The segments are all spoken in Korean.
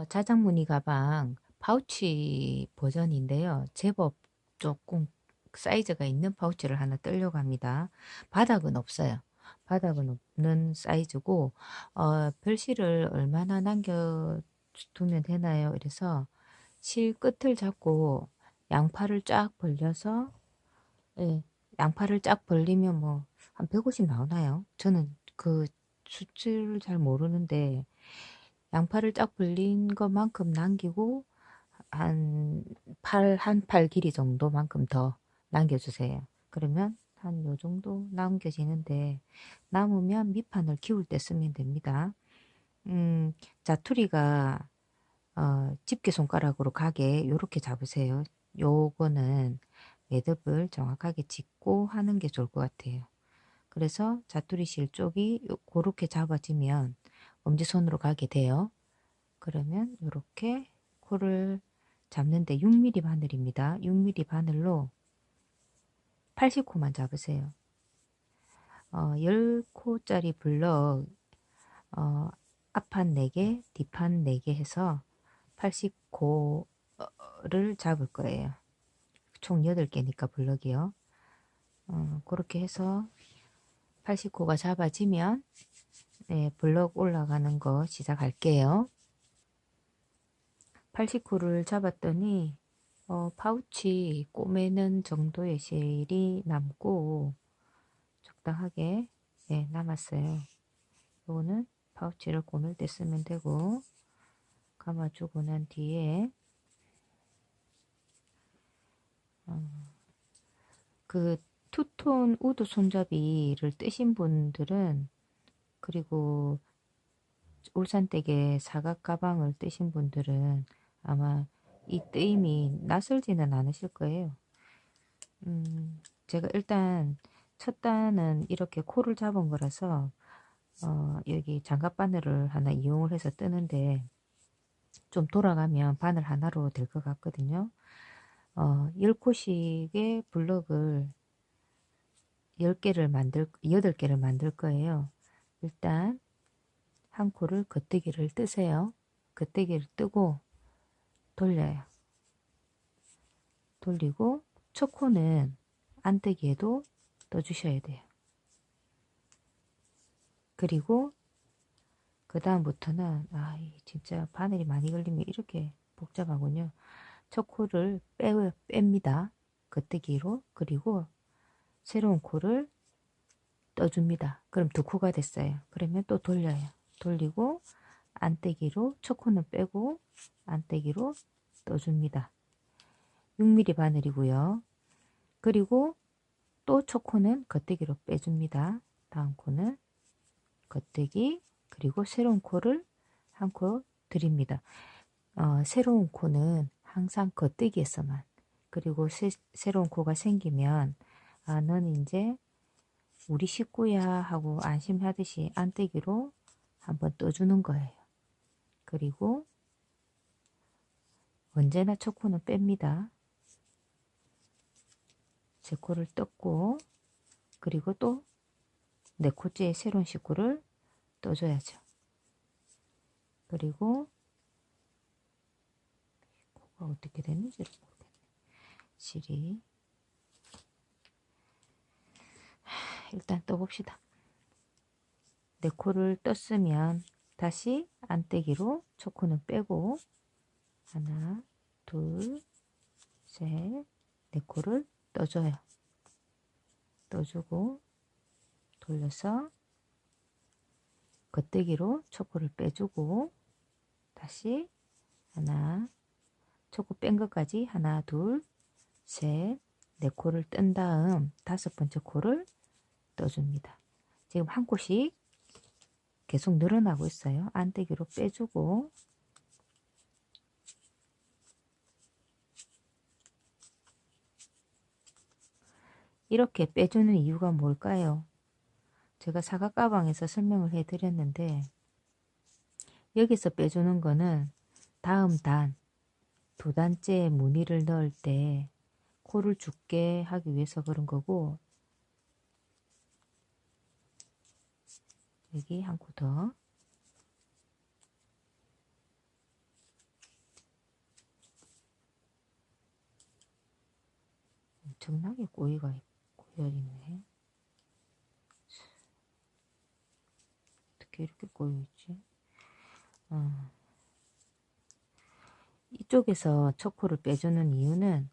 자작무늬 가방 파우치 버전인데요. 제법 조금 사이즈가 있는 파우치를 하나 뜨려고 합니다. 바닥은 없어요. 바닥은 없는 사이즈고 별실을 얼마나 남겨두면 되나요? 이래서 실 끝을 잡고 양팔을 쫙 벌려서, 예, 양팔을 쫙 벌리면 뭐 한 150 나오나요? 저는 그 수치를 잘 모르는데 양팔을 쫙 벌린 것만큼 남기고 한 팔 길이 정도만큼 더 남겨주세요. 그러면 한 요 정도 남겨지는데, 남으면 밑판을 기울 때 쓰면 됩니다. 자투리가 집게 손가락으로 가게 요렇게 잡으세요. 요거는 매듭을 정확하게 짚고 하는 게 좋을 것 같아요. 그래서 자투리 실 쪽이 고렇게 잡아지면 엄지손으로 가게 돼요. 그러면 이렇게 코를 잡는데 6mm 바늘입니다. 6mm 바늘로 80코만 잡으세요. 10코짜리 블럭, 어, 앞판 4개, 뒷판 4개 해서 80코를 잡을 거예요. 총 8개니까 블럭이요. 그렇게 해서 80코가 잡아지면, 네, 블럭 올라가는 거 시작할게요. 80코를 잡았더니 파우치 꼬매는 정도의 실이 남고 적당하게, 네, 남았어요. 요거는 파우치를 꼬맬 때 쓰면 되고, 감아주고 난 뒤에 그 투톤 우드 손잡이를 뜨신 분들은, 그리고 울산댁에 사각 가방을 뜨신 분들은 아마 이 뜨임이 낯설지는 않으실 거예요. 제가 일단 첫 단은 이렇게 코를 잡은 거라서 여기 장갑 바늘을 하나 이용을 해서 뜨는데, 좀 돌아가면 바늘 하나로 될 것 같거든요. 10코씩의 블럭을 8개를 만들 거예요. 일단 한 코를 겉대기를 뜨세요. 겉대기를 뜨고 돌려요. 돌리고 첫 코는 안뜨기에도 떠주셔야 돼요. 그리고 그 다음부터는 진짜 바늘이 많이 걸리면 이렇게 복잡하군요. 첫 코를 뺍니다. 겉대기로. 그리고 새로운 코를 떠줍니다. 그럼 두 코가 됐어요. 그러면 또 돌려요. 돌리고 안떼기로 첫 코는 빼고 안떼기로 떠줍니다. 6mm 바늘이고요. 그리고 또 첫 코는 겉대기로 빼줍니다. 다음 코는 겉대기, 그리고 새로운 코를 한 코 드립니다. 새로운 코는 항상 겉대기에서만, 그리고 새로운 코가 생기면 넌 이제 우리 식구야 하고 안심하듯이 안떼기로 한번 떠주는 거예요. 그리고 언제나 첫 코는 뺍니다. 제 코를 떴고, 그리고 또 네 코째의 새로운 식구를 떠줘야죠. 그리고 코가 어떻게 됐는지를 모르겠네. 실이 일단 떠봅시다. 네 코를 떴으면 다시 안떼기로 첫 코는 빼고 하나, 둘, 셋, 네 코를 떠줘요. 떠주고 돌려서 겉대기로 첫 코를 빼주고 다시 하나, 첫 코 뺀 것까지 하나, 둘, 셋, 네 코를 뜬 다음 다섯 번째 코를 떠줍니다. 지금 한 코씩 계속 늘어나고 있어요. 안떼기로 빼주고 이렇게 빼주는 이유가 뭘까요? 제가 사각 가방에서 설명을 해 드렸는데, 여기서 빼주는 거는 다음 단, 두 단째 무늬를 넣을 때 코를 죽게 하기 위해서 그런 거고, 여기 한 코 더, 엄청나게 꼬여있네. 어떻게 이렇게 꼬여있지? 이쪽에서 첫 코를 빼주는 이유는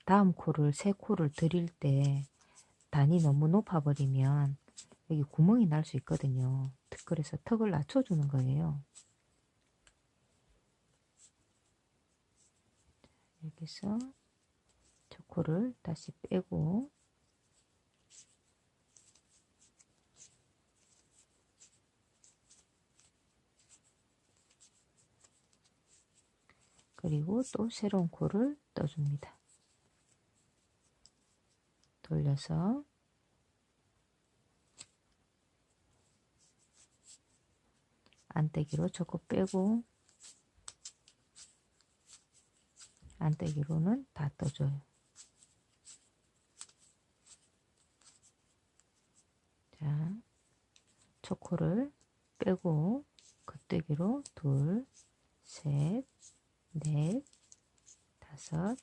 다음 코를, 새 코를 들일 때 단이 너무 높아버리면 여기 구멍이 날 수 있거든요. 그래서 턱을 낮춰주는 거예요. 여기서 첫 코를 다시 빼고 그리고 또 새로운 코를 떠줍니다. 돌려서 안떼기로 첫 코 빼고 안떼기로는 다 떠줘요. 자, 첫 코를 빼고 겉대기로 둘, 셋, 넷, 다섯,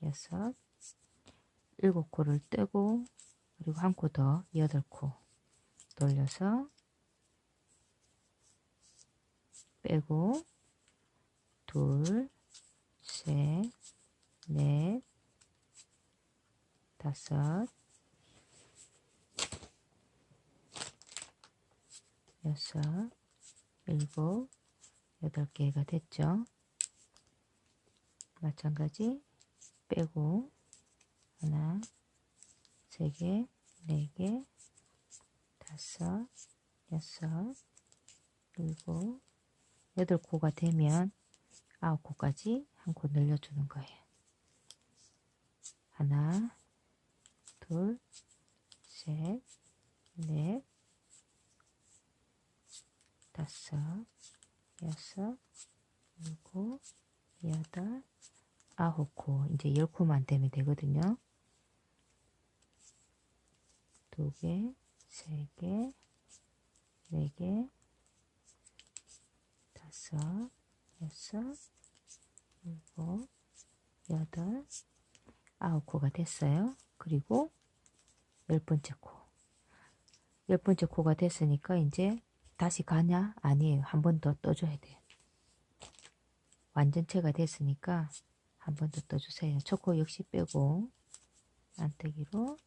여섯, 일곱 코를 떼고 그리고 한 코 더, 8코 돌려서 빼고 둘, 셋, 넷, 다섯, 여섯, 일곱, 8개가 됐죠. 마찬가지 빼고 하나, 3개, 4개, 5, 6, 7, 8코가 되면 9코까지 한 코 늘려주는 거예요. 하나, 둘, 셋, 넷, 5, 6, 7, 8, 9코. 이제 10코만 되면 되거든요. 2개, 3개, 4개, 5, 6, 7, 8, 9코가 됐어요. 그리고 10번째 코. 10번째 코가 됐으니까 이제 다시 가냐? 아니에요. 한 번 더 떠줘야 돼요. 완전체가 됐으니까 한 번 더 떠주세요. 첫 코 역시 빼고 안떼기로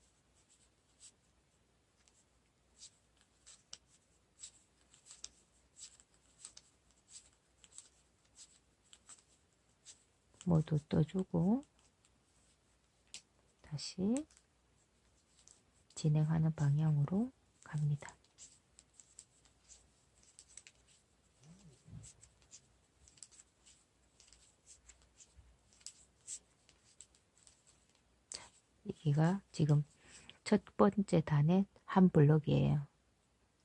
모두 떠주고 다시 진행하는 방향으로 갑니다. 여기가 지금 첫 번째 단의 한 블럭이에요.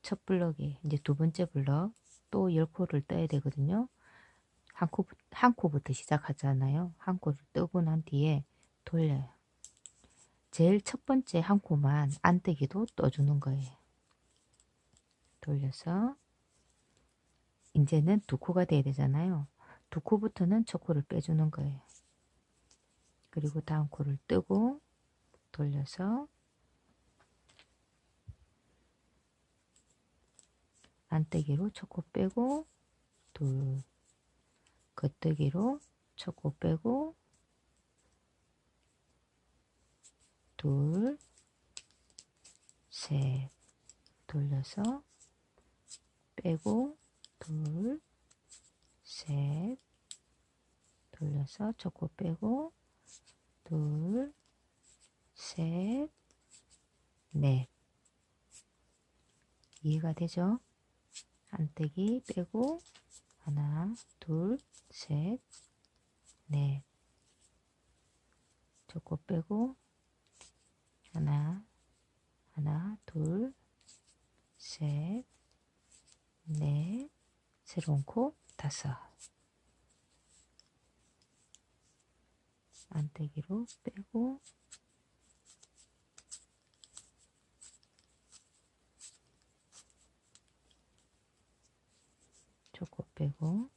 첫 블럭이 이제 두 번째 블럭 또 10코를 떠야 되거든요. 한 코부터 시작하잖아요. 한 코를 뜨고 난 뒤에 돌려요. 제일 첫 번째 한 코만 안뜨기도 떠주는 거예요. 돌려서 이제는 두 코가 돼야 되잖아요. 두 코부터는 첫 코를 빼주는 거예요. 그리고 다음 코를 뜨고 돌려서 안뜨기로 첫 코 빼고 둘, 겉뜨기로 첫 코 빼고 둘, 셋, 돌려서 빼고 둘, 셋, 돌려서 첫 코 빼고 둘, 셋, 넷. 이해가 되죠? 안뜨기 빼고 하나, 둘, 셋, 넷. 첫 코 빼고 하나, 둘, 셋, 넷, 새로운 코 5. 안뜨기로 빼고 첫 코 빼고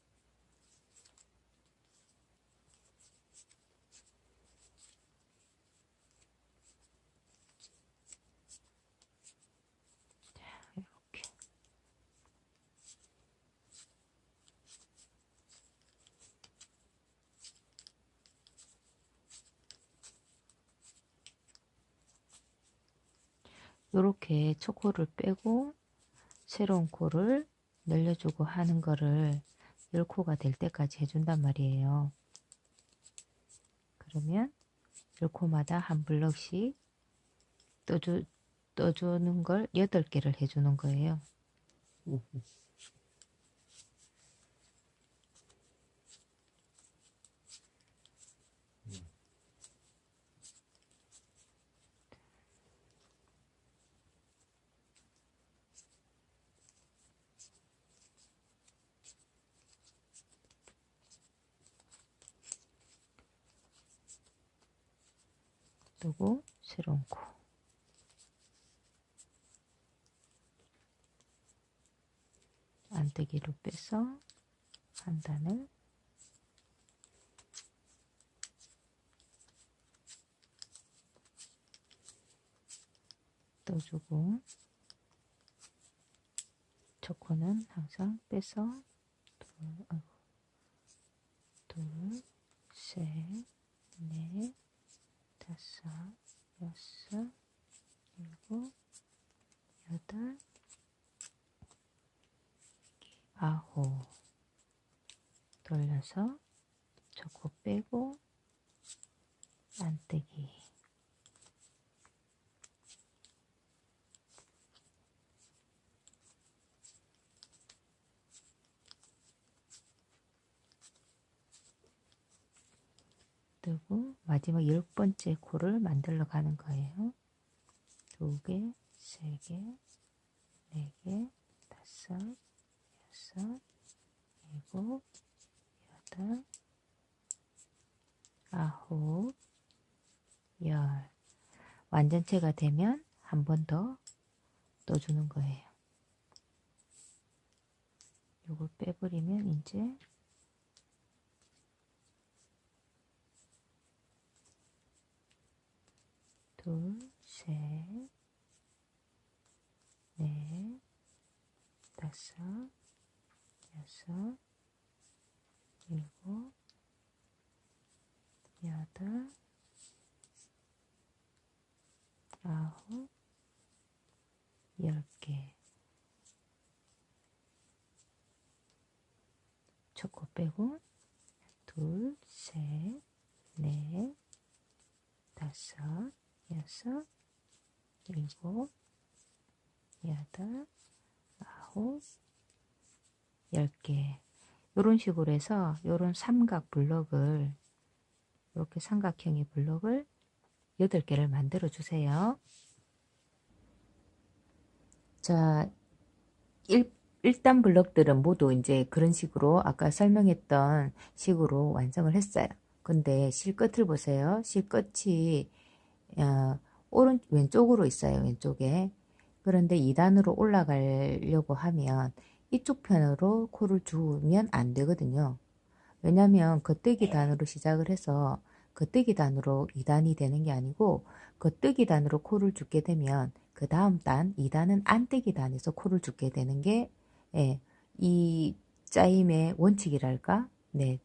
요렇게 초코를 빼고 새로운 코를 늘려주고 하는 거를 10코가 될 때까지 해준단 말이에요. 그러면 10코마다 한 블럭씩 떠주는 걸 8개를 해주는 거예요. 뜨고 새로운 코. 안뜨기로 빼서 한 단을 떠주고, 초코는 항상 빼서 둘, 셋, 넷, 다섯, 여섯, 일곱, 여덟, 아홉. 돌려서 초코 빼고 안뜨기. 뜨고 마지막 10번째 코를 만들러 가는 거예요. 2개, 3개, 4개, 5, 6, 7, 8, 9, 10. 완전체가 되면 한 번 더 떠주는 거예요. 요걸 빼버리면 이제 둘, 셋, 넷, 다섯, 여섯, 일곱, 여덟, 아홉, 10개. 초코 빼고 둘, 셋, 넷, 다섯, 여섯, 일곱, 여덟, 아홉, 10개. 이런 식으로 해서 이런 삼각 블럭을, 이렇게 삼각형의 블럭을 8개를 만들어 주세요. 자, 1단 블럭들은 모두 이제 그런 식으로 아까 설명했던 식으로 완성을 했어요. 근데 실끝을 보세요. 실끝이 왼쪽으로 있어요. 왼쪽에. 그런데 2단으로 올라가려고 하면 이쪽 편으로 코를 주면 안 되거든요. 왜냐면 겉뜨기 단으로 시작을 해서 겉뜨기 단으로 2단이 되는 게 아니고, 겉뜨기 단으로 코를 줍게 되면 그 다음 단 2단은 안뜨기 단에서 코를 줍게 되는 게 이 짜임의 원칙이랄까? 네,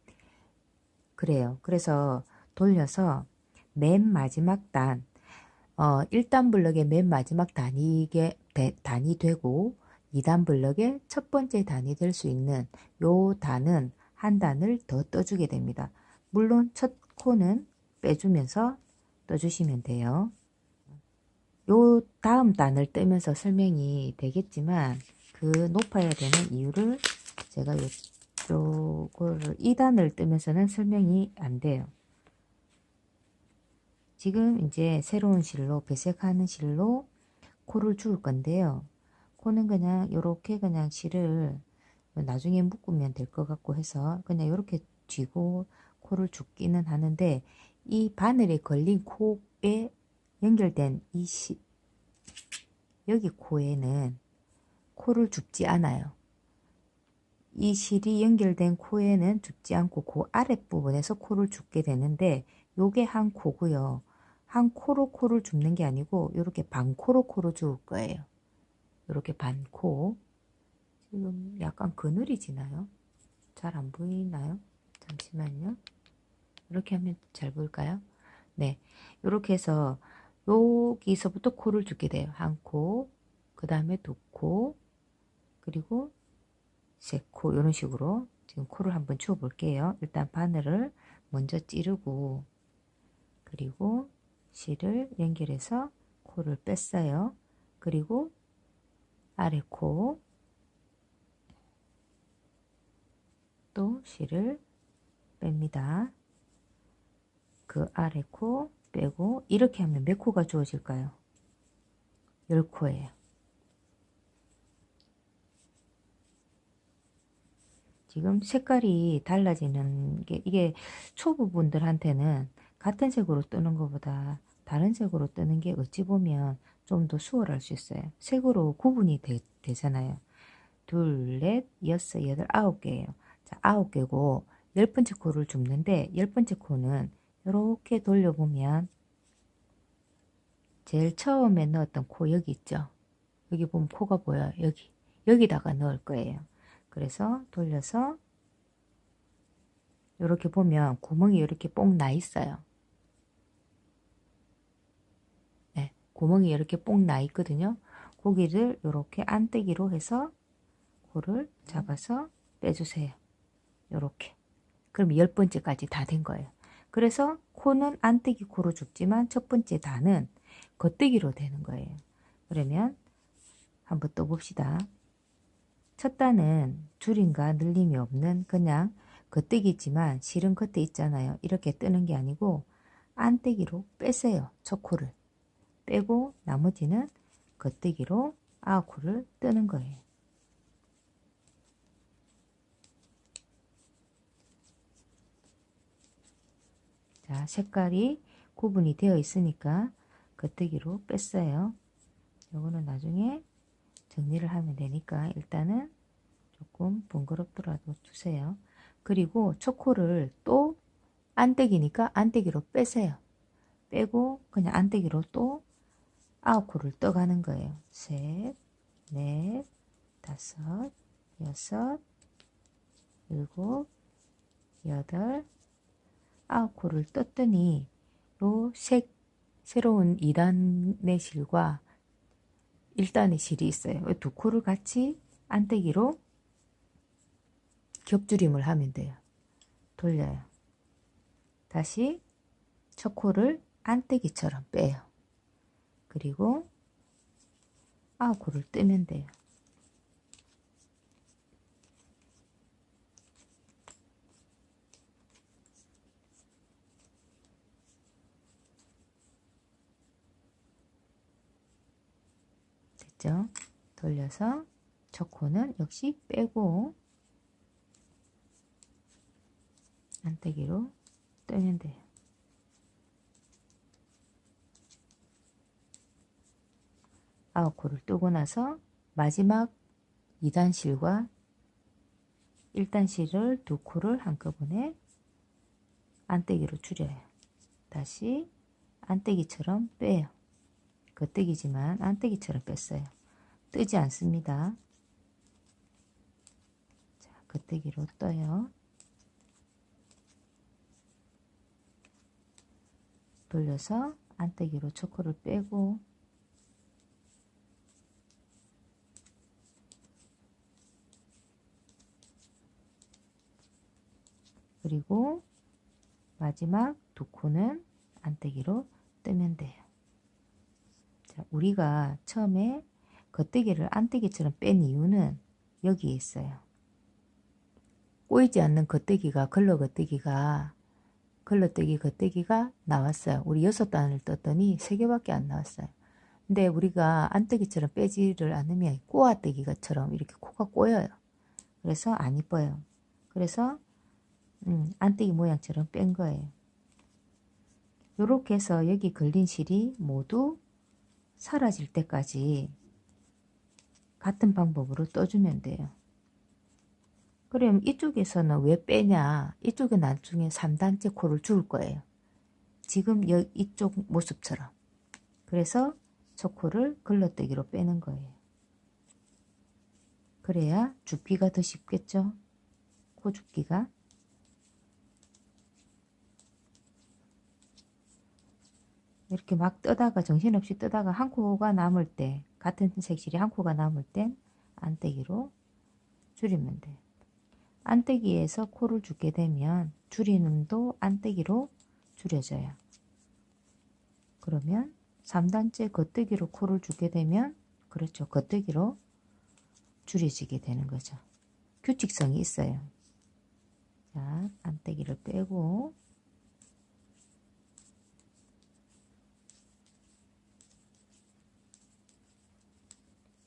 그래요. 그래서 돌려서 맨 마지막 단, 1단 블럭의 맨 마지막 단이 되고 2단 블럭의 첫 번째 단이 될 수 있는 요 단은 한 단을 더 떠주게 됩니다. 물론 첫 코는 빼주면서 떠주시면 돼요. 요 다음 단을 뜨면서 설명이 되겠지만 그 높아야 되는 이유를 제가 요거를 2단을 뜨면서는 설명이 안 돼요. 지금 이제 새로운 실로, 배색하는 실로 코를 줄 건데요. 코는 그냥 요렇게 그냥 실을 나중에 묶으면 될 것 같고 해서 그냥 요렇게 쥐고 코를 줍기는 하는데, 이 바늘에 걸린 코에 연결된 여기 코에는 코를 줍지 않아요. 이 실이 연결된 코에는 줍지 않고 그 아랫부분에서 코를 줍게 되는데, 요게 한 코고요. 한 코로 코를 줍는 게 아니고 이렇게 반코로 코를 줄 거예요. 이렇게 반코. 지금 약간 그늘이 지나요? 잘 안 보이나요? 잠시만요. 이렇게 하면 잘 보일까요? 네, 이렇게 해서 여기서부터 코를 죽게 돼요. 한 코, 그 다음에 두 코, 그리고 세 코, 이런 식으로 지금 코를 한번 주워 볼게요. 일단 바늘을 먼저 찌르고, 그리고 실을 연결해서 코를 뺐어요. 그리고 아래 코, 또 실을 뺍니다. 그 아래 코 빼고, 이렇게 하면 몇 코가 주어질까요? 10코예요. 지금 색깔이 달라지는 게, 이게 초보분들한테는 같은 색으로 뜨는 것보다 다른 색으로 뜨는 게 어찌 보면 좀 더 수월할 수 있어요. 색으로 구분이 되잖아요. 둘, 넷, 여섯, 여덟, 9개예요. 자, 9개고 10번째 코를 줍는데, 10번째 코는 이렇게 돌려보면 제일 처음에 넣었던 코 여기 있죠. 여기 보면 코가 보여요. 여기다가 넣을 거예요. 그래서 돌려서 이렇게 보면 구멍이 이렇게 뽕 나 있어요. 네, 구멍이 이렇게 뽕 나 있거든요. 고기를 이렇게 안떼기로 해서 코를 잡아서 빼주세요. 이렇게. 그럼 10번째까지 다 된 거예요. 그래서 코는 안떼기 코로 줍지만 첫 번째 단은 겉떼기로 되는 거예요. 그러면 한번 떠봅시다. 첫 단은 줄임과 늘림이 없는 그냥 겉떼기지만 실은 겉에 있잖아요. 이렇게 뜨는 게 아니고 안떼기로 빼세요. 첫 코를 빼고 나머지는 겉떼기로 아웃코를 뜨는 거예요. 자, 색깔이 구분이 되어 있으니까 겉떼기로 뺐어요. 요거는 나중에 정리를 하면 되니까 일단은 조금 번거롭더라도 주세요. 그리고 첫 코를 또 안떼기니까 안떼기로 빼세요. 빼고 그냥 안떼기로 또 아웃코를 떠가는 거예요. 셋, 넷, 다섯, 여섯, 일곱, 여덟, 9코를 떴더니 요 새로운 2단의 실과 1단의 실이 있어요. 두 코를 같이 안떼기로 겹줄임을 하면 돼요. 돌려요. 다시 첫 코를 안떼기처럼 빼요. 그리고 9코를 뜨면 돼요. 됐죠? 돌려서 첫 코는 역시 빼고 안떼기로 뜨면 돼요. 9코를 뜨고 나서 마지막 2단 실과 1단 실을 두 코를 한꺼번에 안떼기로 줄여요. 다시 안떼기처럼 빼요. 겉떼기지만 안떼기처럼 뺐어요. 뜨지 않습니다. 자, 겉떼기로 떠요. 돌려서 안떼기로 초코를 빼고 그리고 마지막 두 코는 안떼기로 뜨면 돼요. 자, 우리가 처음에 겉떼기를 안떼기처럼 뺀 이유는 여기에 있어요. 꼬이지 않는 겉떼기가 겉떼기가 나왔어요. 우리 6단을 떴더니 3개밖에 안 나왔어요. 근데 우리가 안떼기처럼 빼지를 않으면 꼬아떼기처럼 이렇게 코가 꼬여요. 그래서 안 이뻐요. 그래서 안떼기 모양처럼 뺀 거예요. 요렇게 해서 여기 걸린 실이 모두 사라질 때까지 같은 방법으로 떠주면 돼요. 그럼 이쪽에서는 왜 빼냐? 이쪽에 나중에 3단째 코를 줄 거예요. 지금 이쪽 모습처럼. 그래서 저 코를 걸러떼기로 빼는 거예요. 그래야 줍기가 더 쉽겠죠? 코 줍기가. 이렇게 막 뜨다가 정신없이 뜨다가 한 코가 남을 때 같은 색실이 한 코가 남을 땐 안떼기로 줄이면 돼. 안떼기에서 코를 줄게 되면 줄이는도 안떼기로 줄여져요. 그러면 3단째 겉뜨기로 코를 줄게 되면 그렇죠. 겉뜨기로 줄여지게 되는 거죠. 규칙성이 있어요. 자, 안떼기를 빼고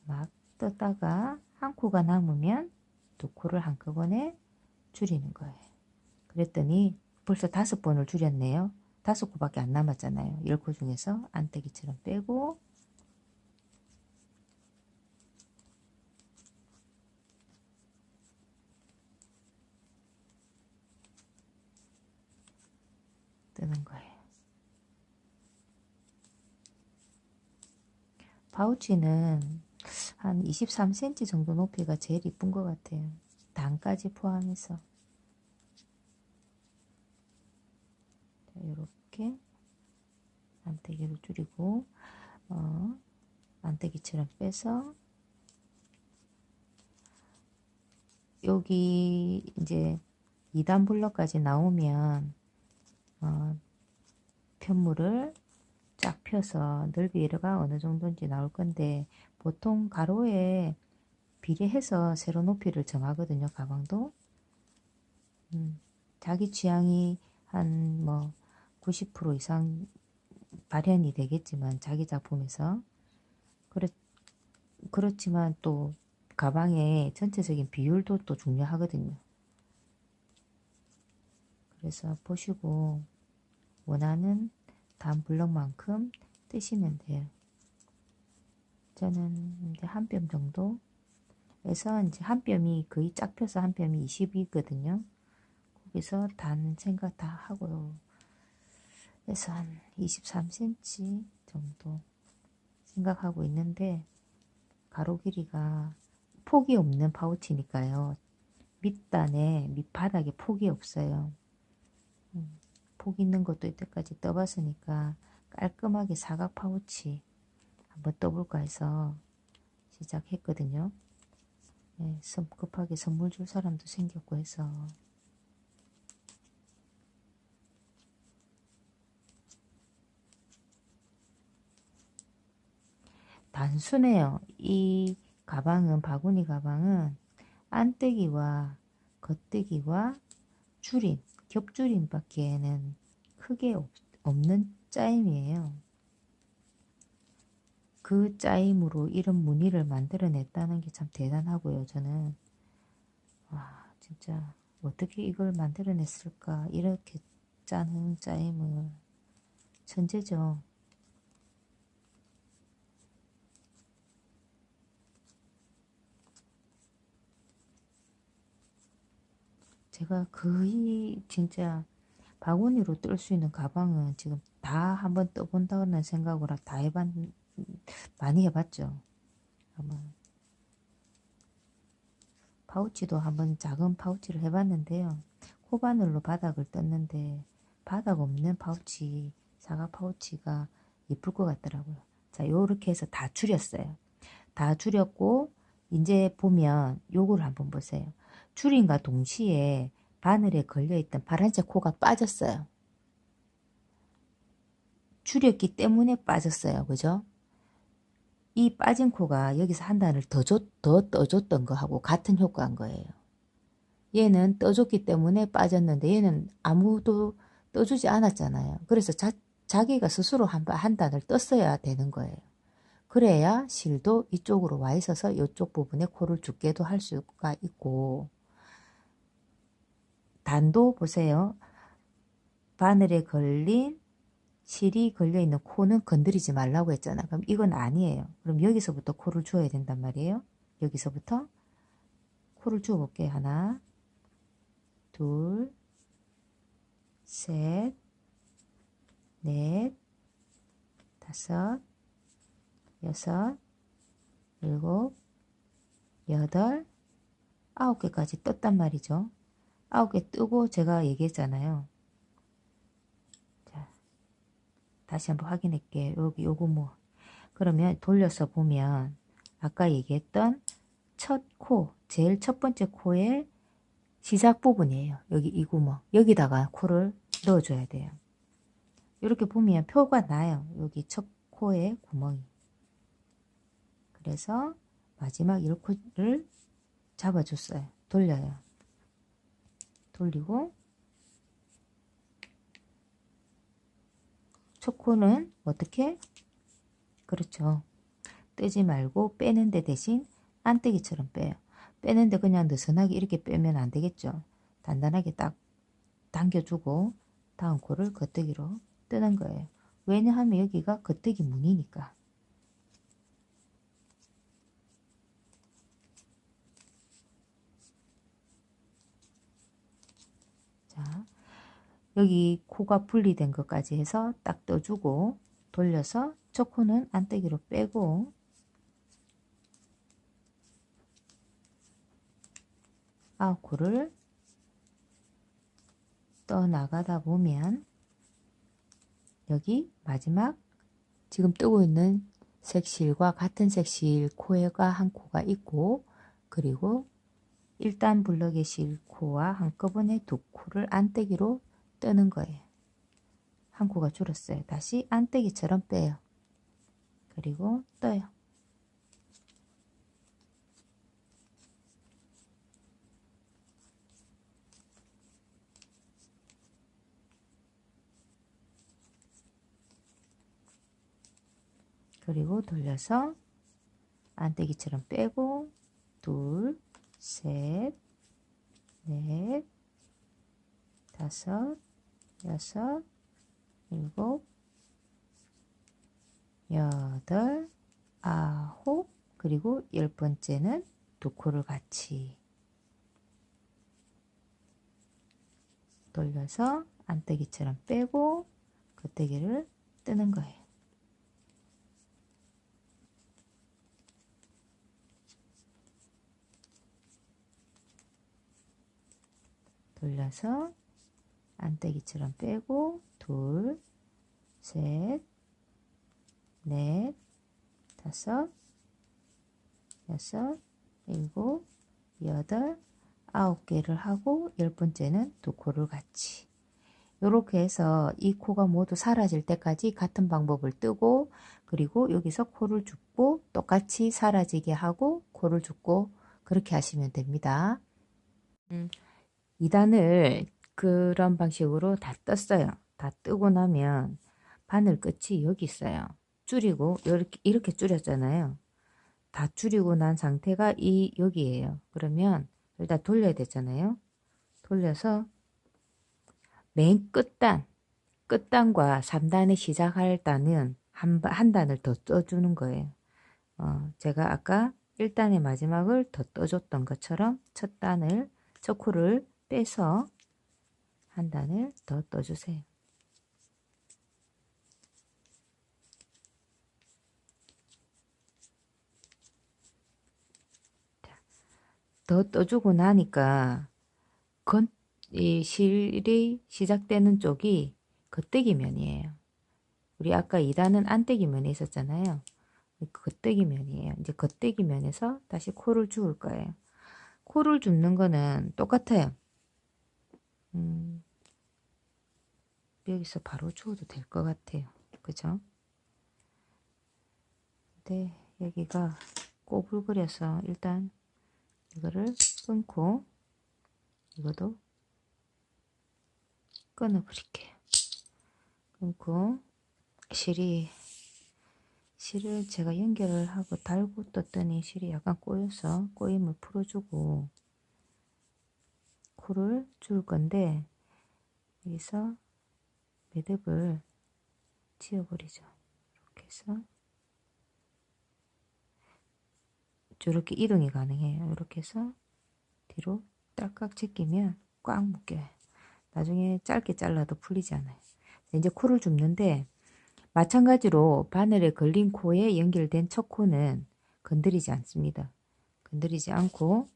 막 떴다가 한 코가 남으면 두 코를 한꺼번에 줄이는 거예요. 그랬더니 벌써 5번을 줄였네요. 5코밖에 안 남았잖아요. 10코 중에서 안떼기처럼 빼고 뜨는 거예요. 파우치는 한 23cm 정도 높이가 제일 이쁜 것 같아요. 단까지 포함해서. 이렇게 안떼기로 줄이고 안떼기처럼 빼서 여기 이제 2단 블럭까지 나오면 편물을 쫙 펴서 넓이가 어느 정도인지 나올 건데 보통 가로에 비례해서 세로 높이를 정하거든요. 가방도 자기 취향이 한 뭐 90% 이상 발현이 되겠지만 자기 작품에서 그렇지만 또 가방의 전체적인 비율도 또 중요하거든요. 그래서 보시고 원하는 단 블럭만큼 뜨시면 돼요. 저는 이제 한 뼘 정도 해서 이제 한 뼘이 거의 쫙 펴서 한 뼘이 20이거든요. 거기서 단 생각 다 하고요. 그래서 한 23cm 정도 생각하고 있는데 가로 길이가 폭이 없는 파우치니까요. 밑단에 밑바닥에 폭이 없어요. 폭 있는 것도 이때까지 떠봤으니까 깔끔하게 사각 파우치 한번 떠볼까 해서 시작했거든요. 네, 급하게 선물 줄 사람도 생겼고 해서 단순해요. 이 가방은 바구니 가방은 안뜨기와 겉뜨기와 줄임, 겹줄임 밖에는 크게 없는 짜임이에요. 그 짜임으로 이런 무늬를 만들어냈다는 게 참 대단하고요. 저는 와 진짜 어떻게 이걸 만들어냈을까. 이렇게 짜는 짜임을 천재죠. 제가 거의 진짜 바구니로 뜰 수 있는 가방은 지금 다 한번 떠본다는 생각으로 다 많이 해봤죠. 아마 파우치도 한번 작은 파우치를 해봤는데요. 코바늘로 바닥을 떴는데 바닥 없는 파우치, 사각 파우치가 예쁠 것 같더라고요. 자, 요렇게 해서 다 줄였어요. 다 줄였고 이제 보면 요거를 한번 보세요. 줄임과 동시에 바늘에 걸려있던 파란색 코가 빠졌어요. 줄였기 때문에 빠졌어요. 그죠? 이 빠진 코가 여기서 한 단을 더 떠줬던 거하고 같은 효과인 거예요. 얘는 떠줬기 때문에 빠졌는데 얘는 아무도 떠주지 않았잖아요. 그래서 자기가 스스로 한 단을 떴어야 되는 거예요. 그래야 실도 이쪽으로 와 있어서 이쪽 부분에 코를 죽게도 할 수가 있고 단도 보세요. 바늘에 걸린 실이 걸려있는 코는 건드리지 말라고 했잖아. 그럼 이건 아니에요. 그럼 여기서부터 코를 주어야 된단 말이에요. 여기서부터 코를 주어 볼게요. 하나, 둘, 셋, 넷, 다섯, 여섯, 일곱, 여덟, 9개까지 떴단 말이죠. 9개 뜨고 제가 얘기했잖아요. 자, 다시 한번 확인할게요. 여기 요거 뭐 그러면 돌려서 보면 아까 얘기했던 첫 코, 제일 첫 번째 코의 시작 부분이에요. 여기 이 구멍. 여기다가 코를 넣어줘야 돼요. 이렇게 보면 표가 나요. 여기 첫 코의 구멍이. 그래서 마지막 1코를 잡아줬어요. 돌려요. 돌리고 첫 코는 어떻게? 그렇죠. 뜨지 말고 빼는데 대신 안뜨기처럼 빼요. 빼는데 그냥 느슨하게 이렇게 빼면 안 되겠죠. 단단하게 딱 당겨주고 다음 코를 겉뜨기로 뜨는 거예요. 왜냐하면 여기가 겉뜨기 무늬니까. 자, 여기 코가 분리된 것까지 해서 딱 떠주고 돌려서 첫 코는 안뜨기로 빼고 아웃 코를 떠나가다 보면 여기 마지막 지금 뜨고 있는 색실과 같은 색실 코에가 한 코가 있고 그리고 1단 블럭의 실코와 한꺼번에 두 코를 안뜨기로 뜨는 거예요. 한 코가 줄었어요. 다시 안뜨기처럼 빼요. 그리고 떠요. 그리고 돌려서 안뜨기처럼 빼고 둘, 셋, 넷, 다섯, 여섯, 일곱, 여덟, 아홉, 그리고 10번째는 두 코를 같이 돌려서 안뜨기처럼 빼고 겉뜨기를 뜨는 거예요. 돌려서 안뜨기처럼 빼고 둘, 셋, 넷, 다섯, 여섯, 일곱, 여덟, 9개를 하고 10번째는 두 코를 같이 이렇게 해서 이 코가 모두 사라질 때까지 같은 방법을 뜨고 그리고 여기서 코를 줍고 똑같이 사라지게 하고 코를 줍고 그렇게 하시면 됩니다. 2단을 그런 방식으로 다 떴어요. 다 뜨고 나면 바늘 끝이 여기 있어요. 줄이고 이렇게 줄였잖아요. 다 줄이고 난 상태가 여기에요. 그러면 일단 돌려야 되잖아요. 돌려서 맨 끝단과 3단에 시작할 단은 한 단을 더 떠주는 거예요. 제가 아까 1단의 마지막을 더 떠줬던 것처럼 첫 코를 빼서 한 단을 더 떠주세요. 더 떠주고 나니까 이 실이 시작되는 쪽이 겉뜨기 면이에요. 우리 아까 2단은 안뜨기 면에 있었잖아요. 겉뜨기 면이에요. 이제 겉뜨기 면에서 다시 코를 주울 거예요. 코를 줍는 거는 똑같아요. 여기서 바로 주워도 될 것 같아요. 그죠? 근데 여기가 꼬불거려서 일단 이거를 끊고 이것도 끊어버릴게요. 끊고 실을 제가 연결을 하고 달고 떴더니 실이 약간 꼬여서 꼬임을 풀어주고 코를 줄 건데 여기서 매듭을 지워버리죠. 이렇게 해서 저렇게 이동이 가능해요. 이렇게 해서 뒤로 딸깍 제끼면 꽉 묶여요. 나중에 짧게 잘라도 풀리지 않아요. 이제 코를 줍는데 마찬가지로 바늘에 걸린 코에 연결된 첫 코는 건드리지 않습니다. 건드리지 않고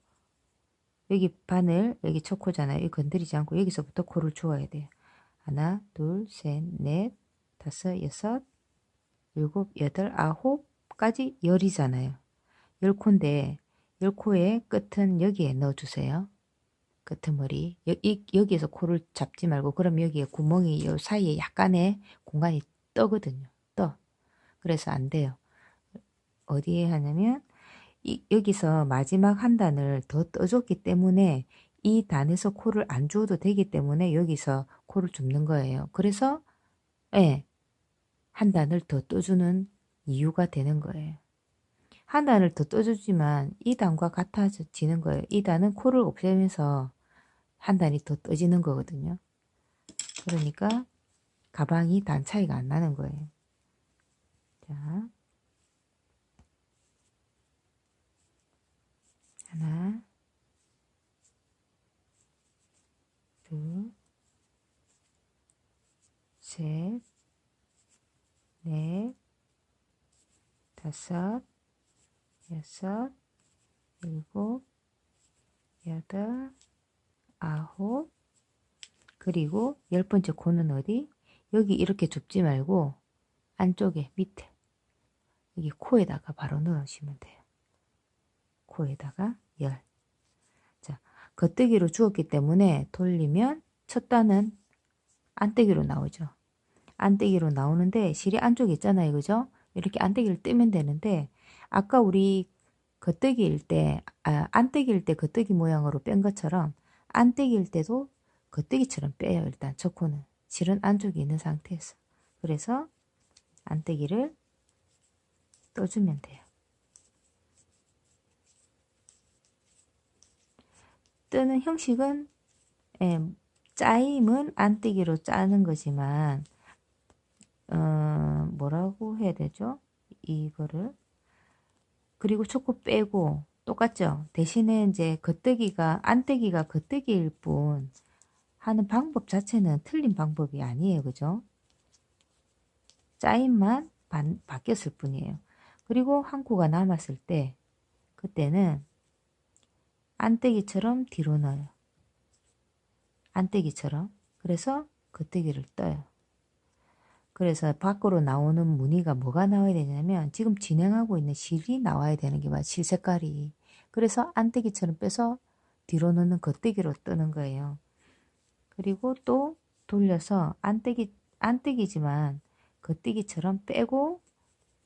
여기 바늘 여기 첫 코잖아요. 여기 건드리지 않고 여기서부터 코를 주어야 돼요. 하나 둘 셋 넷 다섯, 여섯, 일곱, 여덟, 아홉까지 열이잖아요. 10코인데 10코의 끝은 여기에 넣어주세요. 끄트머리. 여기에서 코를 잡지 말고 그럼 여기에 구멍이 요 사이에 약간의 공간이 떠거든요. 떠. 그래서 안 돼요. 어디에 하냐면 여기서 마지막 한 단을 더 떠줬기 때문에 이 단에서 코를 안 주어도 되기 때문에 여기서 코를 줍는 거예요. 그래서 예, 한 단을 더 떠주는 이유가 되는 거예요. 한 단을 더 떠주지만 이 단과 같아지는 거예요. 이 단은 코를 없애면서 한 단이 더 떠지는 거거든요. 그러니까 가방이 단 차이가 안 나는 거예요. 자, 하나, 둘, 셋, 넷, 다섯, 여섯, 일곱, 여덟, 아홉. 그리고 10번째 코는 어디? 여기 이렇게 줍지 말고 안쪽에 밑에 여기 코에다가 바로 넣으시면 돼요. 코에다가 열. 자, 겉뜨기로 주었기 때문에 돌리면 첫 단은 안뜨기로 나오죠. 안뜨기로 나오는데 실이 안쪽에 있잖아요. 그죠? 이렇게 안뜨기를 뜨면 되는데 아까 우리 겉뜨기일 때, 안뜨기일 때 겉뜨기 모양으로 뺀 것처럼 안뜨기일 때도 겉뜨기처럼 빼요. 일단 첫 코는. 실은 안쪽에 있는 상태에서. 그래서 안뜨기를 떠주면 돼요. 뜨는 형식은 짜임은 안뜨기로 짜는 거지만 뭐라고 해야 되죠? 이거를 그리고 초코 빼고 똑같죠? 대신에 이제 겉뜨기가 안뜨기가 겉뜨기일 뿐 하는 방법 자체는 틀린 방법이 아니에요. 그죠? 짜임만 바뀌었을 뿐이에요. 그리고 한 코가 남았을 때 그때는 안뜨기처럼 뒤로 넣어요. 안뜨기처럼. 그래서 겉뜨기를 떠요. 그래서 밖으로 나오는 무늬가 뭐가 나와야 되냐면 지금 진행하고 있는 실이 나와야 되는 게 맞아요. 실 색깔이. 그래서 안뜨기처럼 빼서 뒤로 넣는 겉뜨기로 뜨는 거예요. 그리고 또 돌려서 안뜨기지만 겉뜨기처럼 빼고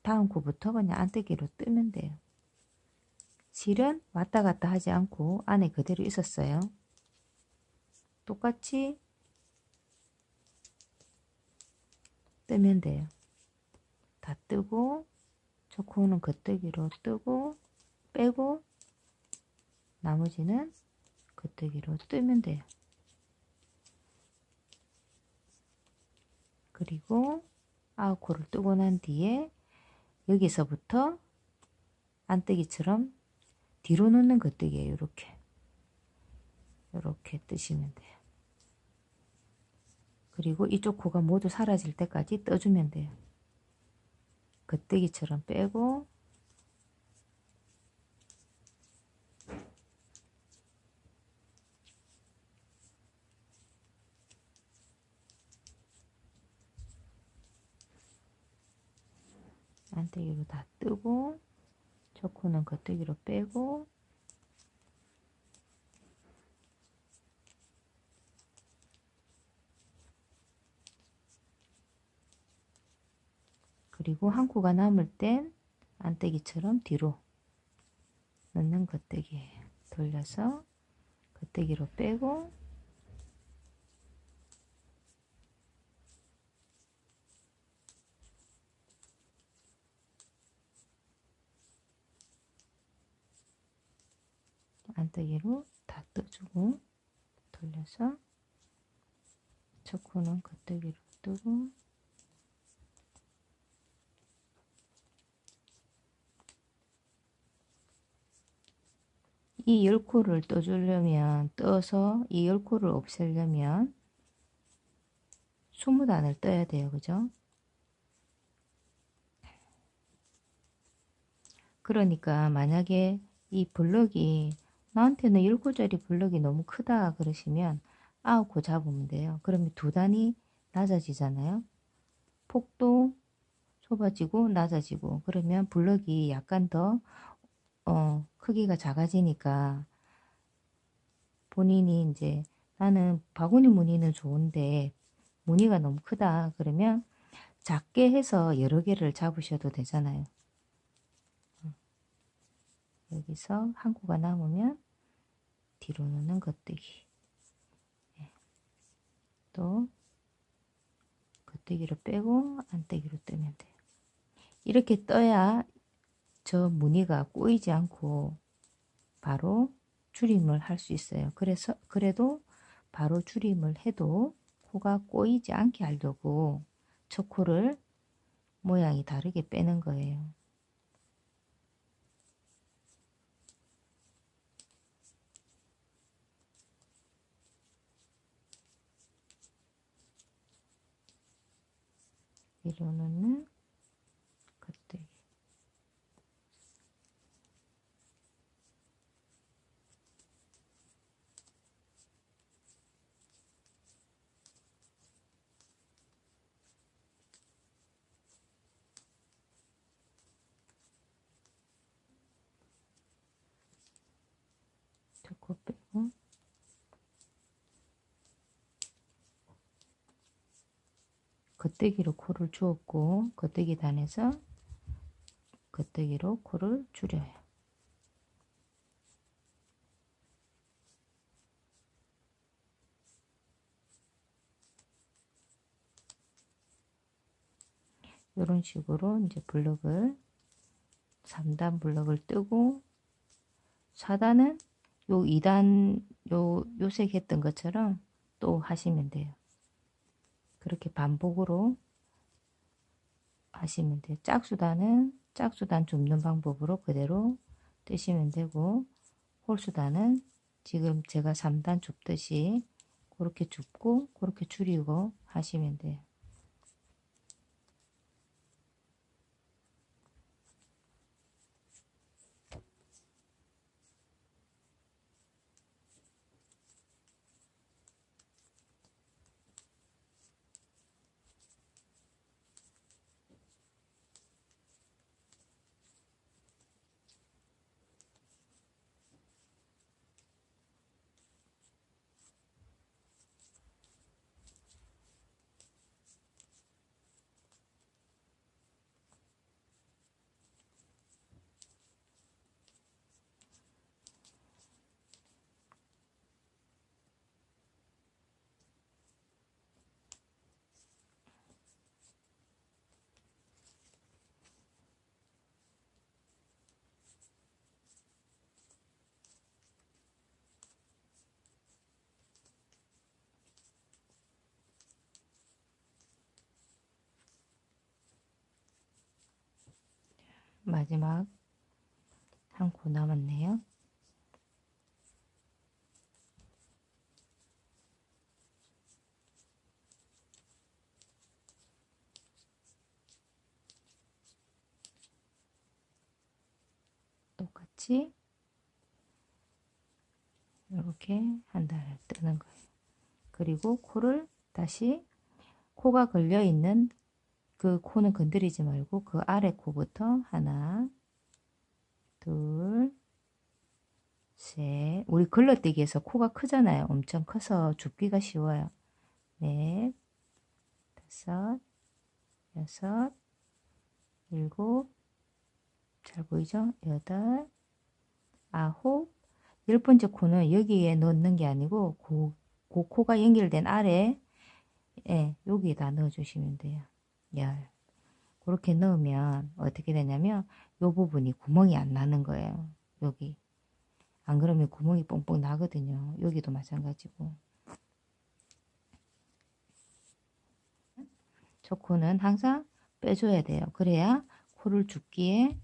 다음 코부터 그냥 안뜨기로 뜨면 돼요. 실은 왔다 갔다 하지 않고 안에 그대로 있었어요. 똑같이 뜨면 돼요. 다 뜨고 저 코는 겉뜨기로 뜨고 빼고 나머지는 겉뜨기로 뜨면 돼요. 그리고 아웃코를 뜨고 난 뒤에 여기서부터 안뜨기처럼 뒤로 놓는 겉뜨기예요. 이렇게 뜨시면 돼요. 그리고 이쪽 코가 모두 사라질 때까지 떠주면 돼요. 겉뜨기처럼 빼고 안뜨기로 다 뜨고 저 코는 겉뜨기로 빼고 그리고 한 코가 남을 땐 안뜨기처럼 뒤로 넣는 겉뜨기예요. 돌려서 겉뜨기로 빼고 안뜨기로 다 떠주고 돌려서 첫 코는 겉뜨기로 뜨고 이 10코를 떠주려면 떠서 이 10코를 없애려면 20단을 떠야 돼요. 그죠? 그러니까 만약에 이 블럭이 나한테는 10코짜리 블럭이 너무 크다 그러시면 9코 잡으면 돼요. 그러면 두 단이 낮아지잖아요. 폭도 좁아지고 낮아지고, 그러면 블럭이 약간 더 크기가 작아지니까 본인이 이제 나는 바구니 무늬는 좋은데 무늬가 너무 크다 그러면 작게 해서 여러 개를 잡으셔도 되잖아요. 여기서 한 코가 남으면 뒤로 넣는 겉뜨기, 또 겉뜨기로 빼고 안뜨기로 뜨면 돼요. 이렇게 떠야 저 무늬가 꼬이지 않고 바로 줄임을 할 수 있어요. 그래서 그래도 바로 줄임을 해도 코가 꼬이지 않게 하려고 첫 코를 모양이 다르게 빼는 거예요. 위로 넣는 겉뜨기. 첫 코 빼고 겉뜨기로 코를 주었고 겉뜨기 단에서 겉뜨기로 코를 줄여요. 이런 식으로 이제 블럭을 3단 블럭을 뜨고 4단은 요 2단 요색 했던 것처럼 또 하시면 돼요. 그렇게 반복으로 하시면 돼요. 짝수단은 짝수단 줍는 방법으로 그대로 뜨시면 되고, 홀수단은 지금 제가 3단 줍듯이 그렇게 줍고 그렇게 줄이고 하시면 돼요. 마지막 한 코 남았네요. 똑같이 이렇게 한 단을 뜨는 거예요. 그리고 코를 다시 코가 걸려 있는 그 코는 건드리지 말고 그 아래 코부터 하나, 둘, 셋. 우리 걸러떼기에서 코가 크잖아요. 엄청 커서 줍기가 쉬워요. 넷, 다섯, 여섯, 일곱, 잘 보이죠? 여덟, 아홉, 열 번째 코는 여기에 넣는 게 아니고 그 코가 연결된 아래, 예, 여기에다 넣어주시면 돼요. 열. 그렇게 넣으면 어떻게 되냐면 요 부분이 구멍이 안 나는 거예요. 여기. 안 그러면 구멍이 뻥뻥 나거든요. 여기도 마찬가지고. 저 코는 항상 빼줘야 돼요. 그래야 코를 줍기에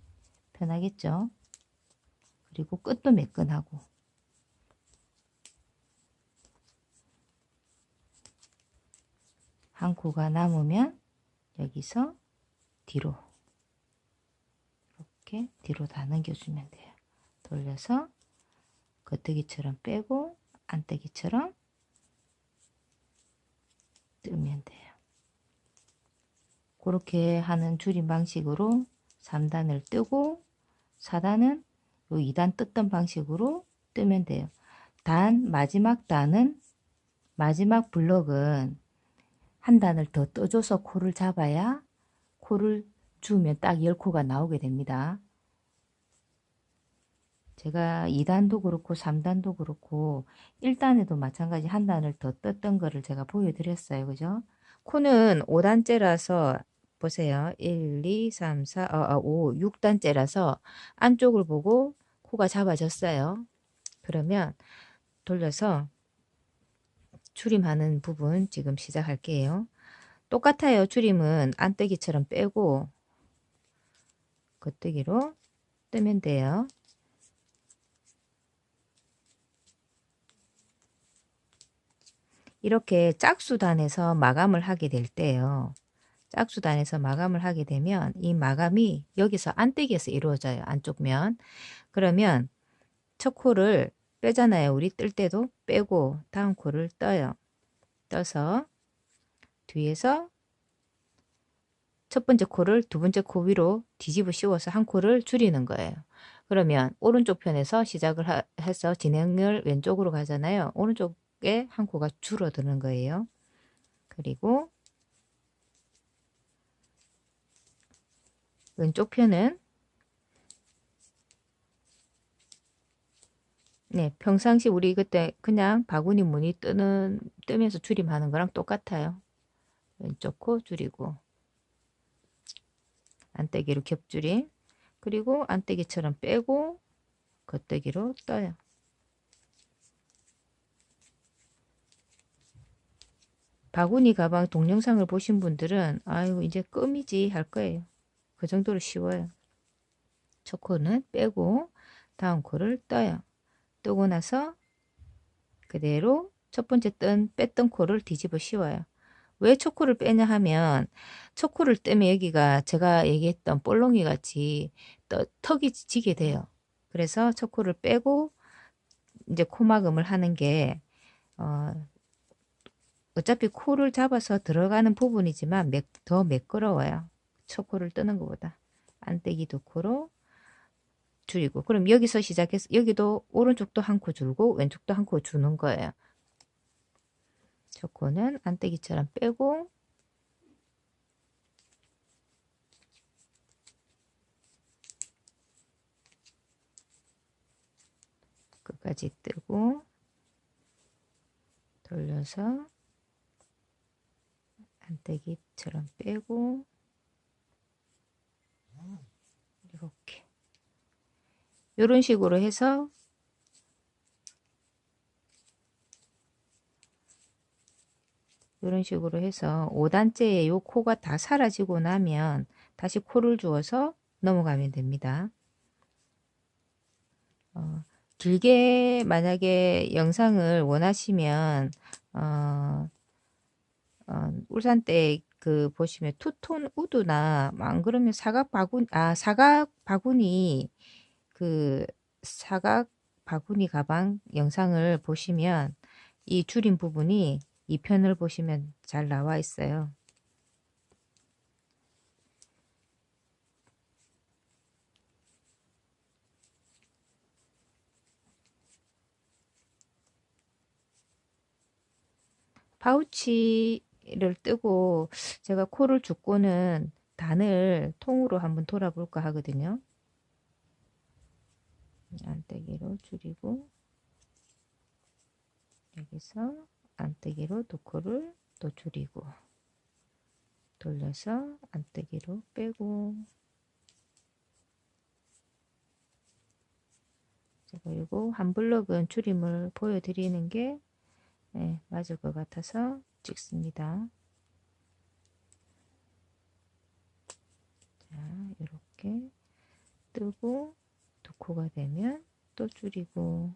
편하겠죠. 그리고 끝도 매끈하고. 한 코가 남으면 여기서 뒤로 이렇게 뒤로 다 넘겨주면 돼요. 돌려서 겉뜨기처럼 빼고 안뜨기처럼 뜨면 돼요. 그렇게 하는 줄임 방식으로 3단을 뜨고 4단은 요 2단 뜯던 방식으로 뜨면 돼요. 마지막 단은 마지막 블럭은 한 단을 더 떠줘서 코를 잡아야 코를 주면 딱 10코가 나오게 됩니다. 제가 2단도 그렇고 3단도 그렇고 1단에도 마찬가지 한 단을 더 떴던 거를 제가 보여드렸어요. 그죠? 코는 5단째라서 보세요. 1, 2, 3, 4, 5, 6단째라서 안쪽을 보고 코가 잡아졌어요. 그러면 돌려서 줄임하는 부분 지금 시작할게요. 똑같아요. 줄임은 안뜨기처럼 빼고 겉뜨기로 뜨면 돼요. 이렇게 짝수단에서 마감을 하게 될 때요. 짝수단에서 마감을 하게 되면 이 마감이 여기서 안뜨기에서 이루어져요. 안쪽 면. 그러면 첫 코를 빼잖아요. 우리 뜰 때도 빼고 다음 코를 떠요. 떠서 뒤에서 첫 번째 코를 두 번째 코 위로 뒤집어 씌워서 한 코를 줄이는 거예요. 그러면 오른쪽 편에서 시작을 해서 진행을 왼쪽으로 가잖아요. 오른쪽에 한 코가 줄어드는 거예요. 그리고 왼쪽 편은 네, 평상시 우리 그때 그냥 바구니 무늬 뜨면서 줄임하는 거랑 똑같아요. 왼쪽 코 줄이고 안떼기로 겹줄임, 그리고 안떼기처럼 빼고 겉떼기로 떠요. 바구니 가방 동영상을 보신 분들은 아유 이제 껌이지 할 거예요. 그 정도로 쉬워요. 첫 코는 빼고 다음 코를 떠요. 뜨고 나서 그대로 첫 번째 뺐던 코를 뒤집어 씌워요. 왜 초코를 빼냐 하면 초코를 떼면 여기가 제가 얘기했던 볼롱이 같이 턱이 지게 돼요. 그래서 초코를 빼고 이제 코막음을 하는 게 어차피 코를 잡아서 들어가는 부분이지만 더 매끄러워요. 초코를 뜨는 것보다. 안떼기 두 코로 줄이고, 그럼 여기서 시작해서 여기도 오른쪽도 한 코 줄고 왼쪽도 한 코 주는 거예요. 초코는 안떼기처럼 빼고 끝까지 뜨고 돌려서 안떼기처럼 빼고 이렇게 이런 식으로 해서 이런 식으로 해서 5단째의 요 코가 다 사라지고 나면 다시 코를 주어서 넘어가면 됩니다. 길게 만약에 영상을 원하시면 울산 때 그 보시면 투톤 우드나 안 그러면 사각 바구니 그 사각 바구니 가방 영상을 보시면 이 줄임 부분이 이 편을 보시면 잘 나와 있어요. 파우치를 뜨고 제가 코를 줍고는 단을 통으로 한번 돌아볼까 하거든요. 안떼기로 줄이고 여기서 안떼기로 두 코를 또 줄이고 돌려서 안떼기로 빼고 제가 이거 한 블럭은 줄임을 보여드리는 게 맞을 것 같아서 찍습니다. 자, 이렇게 뜨고 두 코가 되면 또 줄이고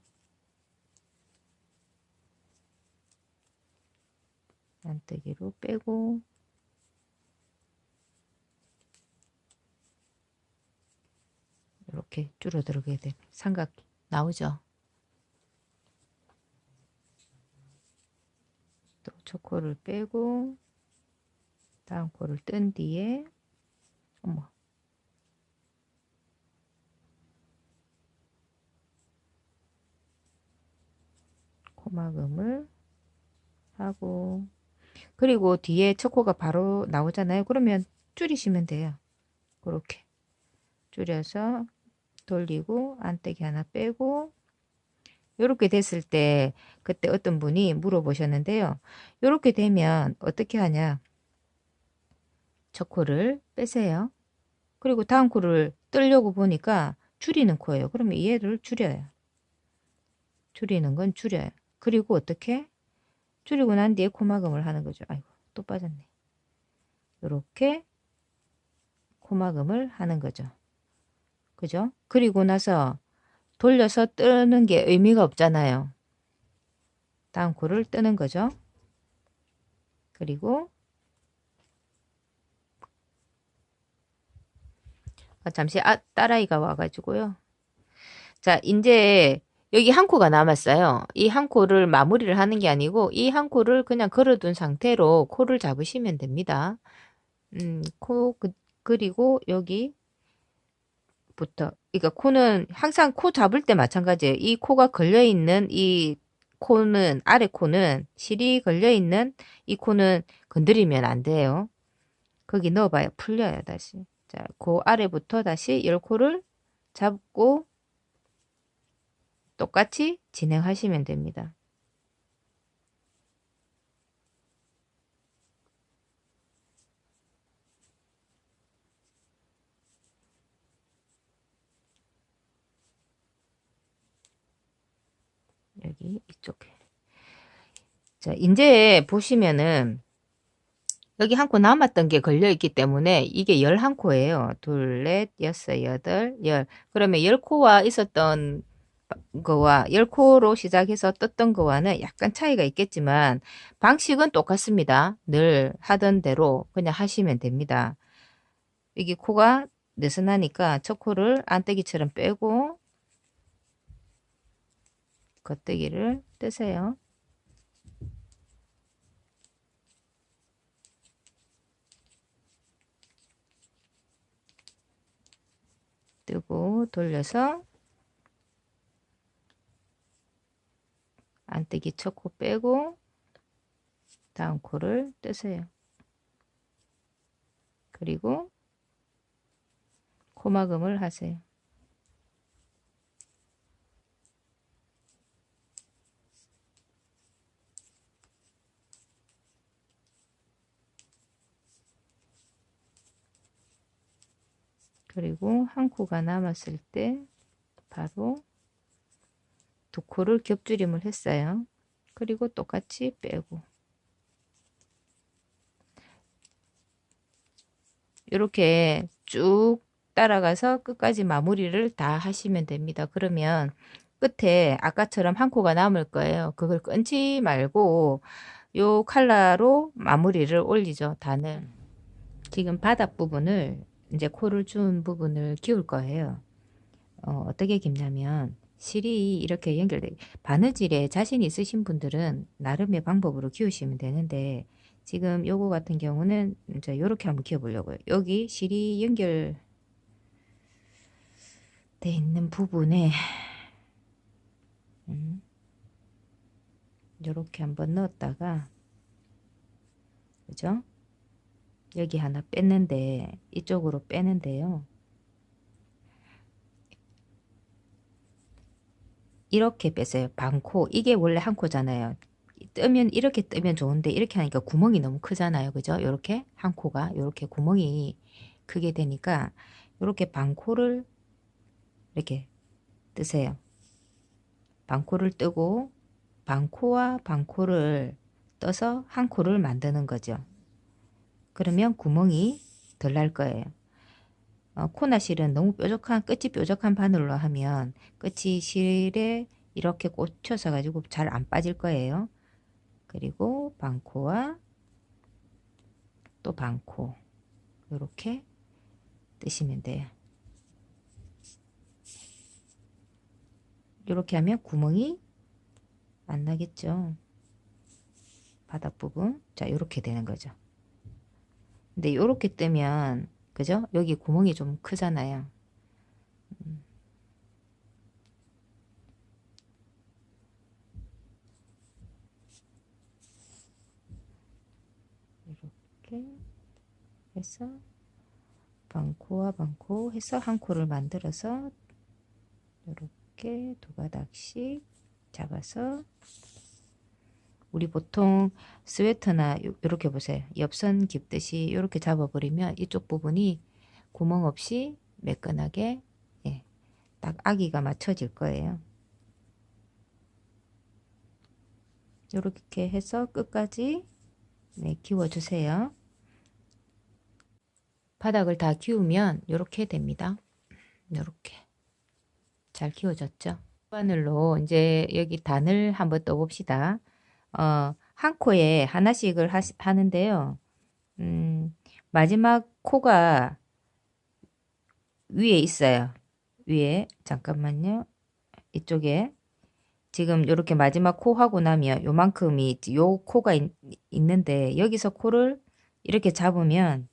안뜨기로 빼고 이렇게 줄어들게 되면 삼각 나오죠. 또 초코를 빼고 다음 코를 뜬 뒤에 어머 코막음을 하고 그리고 뒤에 첫 코가 바로 나오잖아요. 그러면 줄이시면 돼요. 그렇게 줄여서 돌리고 안떼기 하나 빼고 이렇게 됐을 때 그때 어떤 분이 물어보셨는데요. 이렇게 되면 어떻게 하냐. 첫 코를 빼세요. 그리고 다음 코를 뜨려고 보니까 줄이는 코예요. 그러면 얘를 줄여요. 줄이는 건 줄여요. 그리고 어떻게? 줄이고 난 뒤에 코막음을 하는 거죠. 아이고 또 빠졌네. 이렇게 코막음을 하는 거죠. 그죠? 그리고 나서 돌려서 뜨는 게 의미가 없잖아요. 다음 코를 뜨는 거죠. 그리고 잠시 딸아이가 와가지고요. 자, 이제 여기 한 코가 남았어요. 이 한 코를 마무리를 하는 게 아니고 이 한 코를 그냥 걸어둔 상태로 코를 잡으시면 됩니다. 그리고 여기부터 그러니까 코는 항상 코 잡을 때 마찬가지예요. 이 코가 걸려있는 이 코는 아래 코는 실이 걸려있는 이 코는 건드리면 안 돼요. 거기 넣어봐야 풀려요 다시. 자, 그 아래부터 다시 열 코를 잡고 똑같이 진행하시면 됩니다. 여기 이쪽에. 자, 이제 보시면은 여기 한 코 남았던 게 걸려 있기 때문에 이게 11코예요. 둘, 넷, 여섯, 여덟, 열. 그러면 10코와 있었던 거와 10코로 시작해서 떴던 거와는 약간 차이가 있겠지만 방식은 똑같습니다. 늘 하던 대로 그냥 하시면 됩니다. 여기 코가 느슨하니까 첫 코를 안떼기처럼 빼고 겉대기를 뜨세요. 뜨고 돌려서 안뜨기 첫 코 빼고 다음 코를 뜨세요. 그리고 코막음을 하세요. 그리고 한 코가 남았을 때 바로 두 코를 겹줄임을 했어요. 그리고 똑같이 빼고 이렇게 쭉 따라가서 끝까지 마무리를 다 하시면 됩니다. 그러면 끝에 아까처럼 한 코가 남을 거예요. 그걸 끊지 말고 요 칼라로 마무리를 올리죠. 단을. 지금 바닥 부분을 이제 코를 준 부분을 기울 거예요. 어떻게 깁냐면 실이 이렇게 연결돼 바느질에 자신 있으신 분들은 나름의 방법으로 기우시면 되는데 지금 요거 같은 경우는 이제 요렇게 한번 기워 보려고요. 여기 실이 연결돼 있는 부분에 요렇게 한번 넣었다가 그죠? 여기 하나 뺐는데 이쪽으로 빼는데요. 이렇게 뺐어요. 반코. 이게 원래 한 코잖아요. 뜨면 이렇게 뜨면 좋은데 이렇게 하니까 구멍이 너무 크잖아요. 그죠? 이렇게 한 코가 이렇게 구멍이 크게 되니까 이렇게 반코를 이렇게 뜨세요. 반코를 뜨고 반코와 반코를 떠서 한 코를 만드는 거죠. 그러면 구멍이 덜 날 거예요. 코나 실은 너무 뾰족한 끝이 뾰족한 바늘로 하면 끝이 실에 이렇게 꽂혀서 가지고 잘 안 빠질 거예요. 그리고 반코와 또 반코 이렇게 뜨시면 돼요. 이렇게 하면 구멍이 안 나겠죠. 바닥 부분. 자, 이렇게 되는 거죠. 근데 요렇게 뜨면 그죠? 여기 구멍이 좀 크잖아요. 이렇게 해서 반코와 반코 해서 한 코를 만들어서 이렇게 두 가닥씩 잡아서 우리 보통 스웨터나 이렇게 보세요. 옆선 깁듯이 이렇게 잡아버리면 이쪽 부분이 구멍 없이 매끈하게 예, 딱 아기가 맞춰질 거예요. 이렇게 해서 끝까지 네, 기워주세요. 바닥을 다 기우면 이렇게 됩니다. 이렇게 잘 기워졌죠. 바늘로 이제 여기 단을 한번 떠봅시다. 한 코에 하나씩을 하는데요. 마지막 코가 위에 있어요. 위에 잠깐만요. 이쪽에 지금 이렇게 마지막 코 하고 나면 요만큼이 요 코가 있는데 여기서 코를 이렇게 잡으면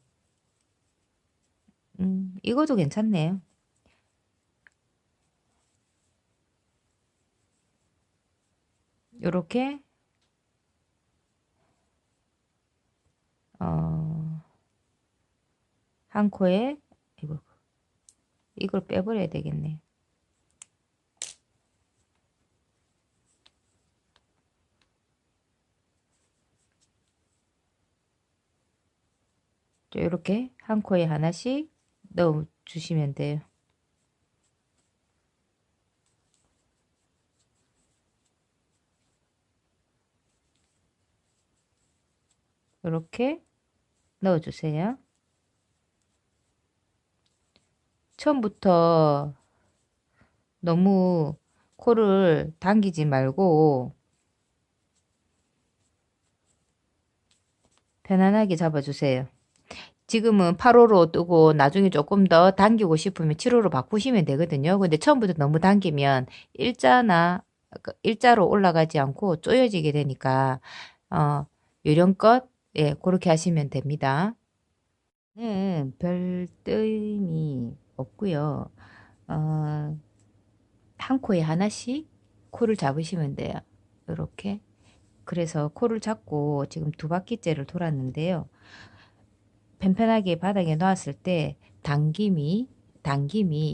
이것도 괜찮네요. 요렇게 한 코에 이걸 빼버려야 되겠네. 이렇게 한 코에 하나씩 넣어 주시면 돼요. 이렇게 넣어 주세요. 처음부터 너무 코를 당기지 말고 편안하게 잡아주세요. 지금은 8호로 뜨고 나중에 조금 더 당기고 싶으면 7호로 바꾸시면 되거든요. 근데 처음부터 너무 당기면 일자로 올라가지 않고 쪼여지게 되니까 요령껏 예, 그렇게 하시면 됩니다. 별 뜨임이 없고요. 어, 한 코에 하나씩 코를 잡으시면 돼요. 이렇게. 그래서 코를 잡고 지금 두 바퀴째를 돌았는데요. 편편하게 바닥에 놓았을 때 당김이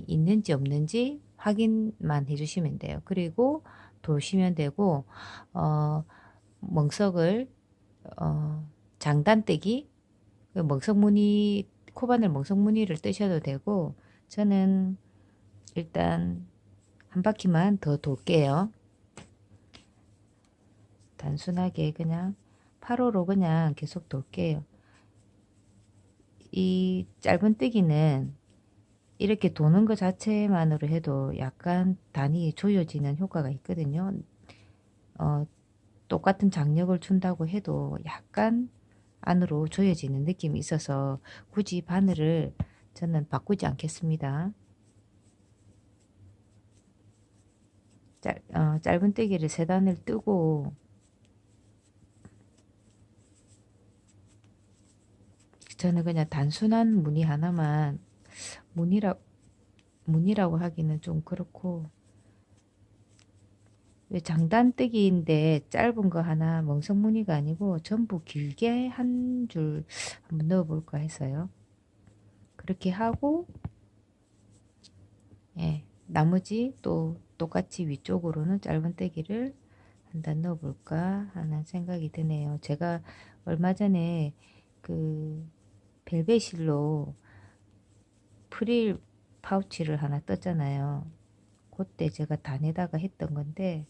있는지 없는지 확인만 해주시면 돼요. 그리고 도시면 되고 멍석을 장단뜨기 멍석무늬 코바늘 멍석무늬를 뜨셔도 되고 저는 일단 한 바퀴만 더 돌게요. 단순하게 그냥 8호로 그냥 계속 돌게요. 이 짧은뜨기는 이렇게 도는 것 자체만으로 해도 약간 단이 조여지는 효과가 있거든요. 똑같은 장력을 준다고 해도 약간 안으로 조여지는 느낌이 있어서 굳이 바늘을 저는 바꾸지 않겠습니다. 짧은뜨기를 세 단을 뜨고 저는 그냥 단순한 무늬 하나만 무늬라고 하기는 좀 그렇고 왜 장단뜨기인데 짧은 거 하나 멍석무늬가 아니고 전부 길게 한 줄 한번 넣어볼까 해서요. 그렇게 하고 예, 나머지 또 똑같이 위쪽으로는 짧은뜨기를 한 단 넣어볼까 하는 생각이 드네요. 제가 얼마 전에 그 벨벳실로 프릴 파우치를 하나 떴잖아요. 그때 제가 단에다가 했던 건데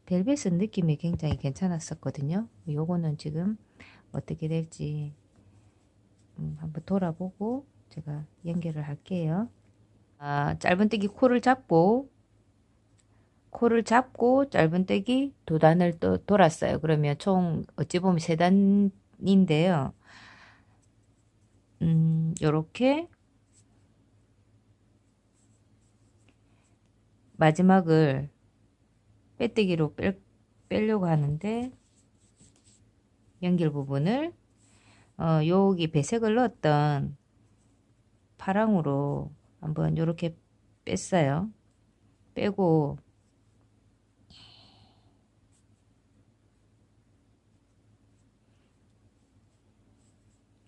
벨벳은 느낌이 굉장히 괜찮았었거든요. 요거는 지금 어떻게 될지 한번 돌아보고 제가 연결을 할게요. 짧은뜨기 코를 잡고 짧은뜨기 두 단을 또 돌았어요. 그러면 총 어찌 보면 세 단인데요. 요렇게 마지막을 빼뜨기로 빼려고 하는데 연결 부분을 여기 배색을 넣었던 파랑으로 한번 요렇게 뺐어요. 빼고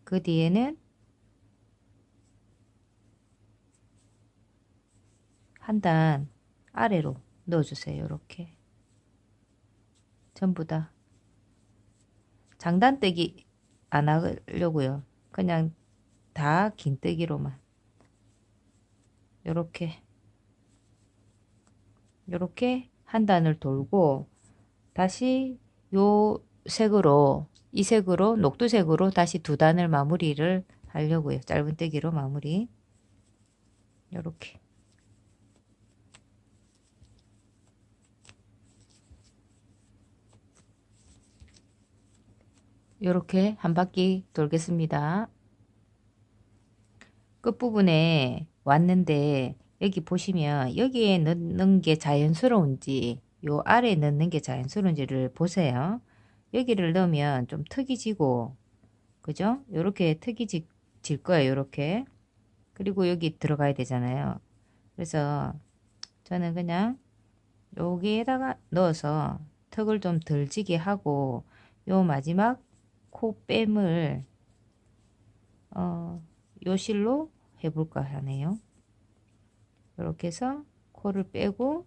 그 뒤에는 한 단 아래로 넣어주세요. 이렇게 전부 다 장단떼기 안 하려고요. 그냥 다 긴뜨기로만 요렇게 한 단을 돌고 다시 요 색으로 이 색으로 녹두색으로 다시 두 단을 마무리를 하려고요. 짧은뜨기로 마무리 요렇게 요렇게 한 바퀴 돌겠습니다. 끝부분에 왔는데 여기 보시면 여기에 넣는 게 자연스러운지 요 아래에 넣는 게 자연스러운지를 보세요. 여기를 넣으면 좀 턱이 지고 그죠? 요렇게 턱이 질 거예요. 요렇게. 그리고 여기 들어가야 되잖아요. 그래서 저는 그냥 여기에다가 넣어서 턱을 좀 덜 지게 하고 요 마지막 코뺨을 요 실로 해볼까 하네요. 이렇게 해서 코를 빼고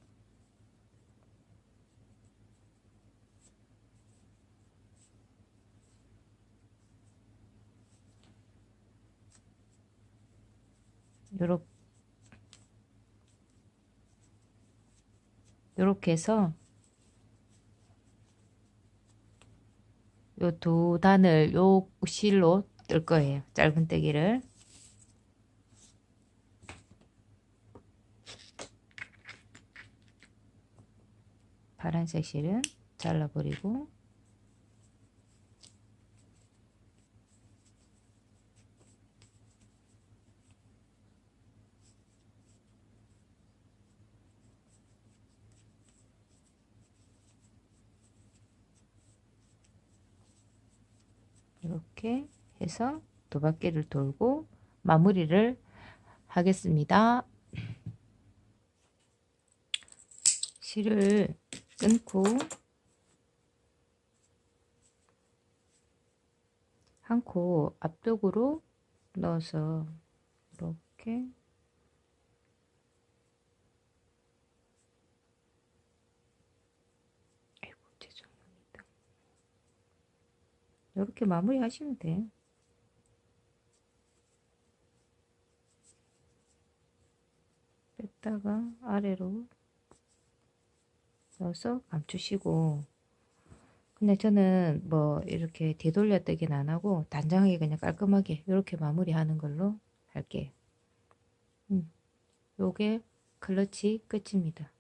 요렇게 요렇게 해서 요 두 단을 요 실로 뜰 거예요. 짧은 떼기를 파란색 실은 잘라버리고 이렇게 해서 두 바퀴를 돌고 마무리를 하겠습니다. 실을 끊고 한 코 앞쪽으로 넣어서 이렇게 아이고 죄송합니다. 이렇게 마무리 하시면 돼요. 뺐다가 아래로 넣어서 감추시고 근데 저는 뭐 이렇게 되돌려 뜨기는 안 하고 단정하게 그냥 깔끔하게 이렇게 마무리하는 걸로 할게요. 요게 클러치 끝입니다.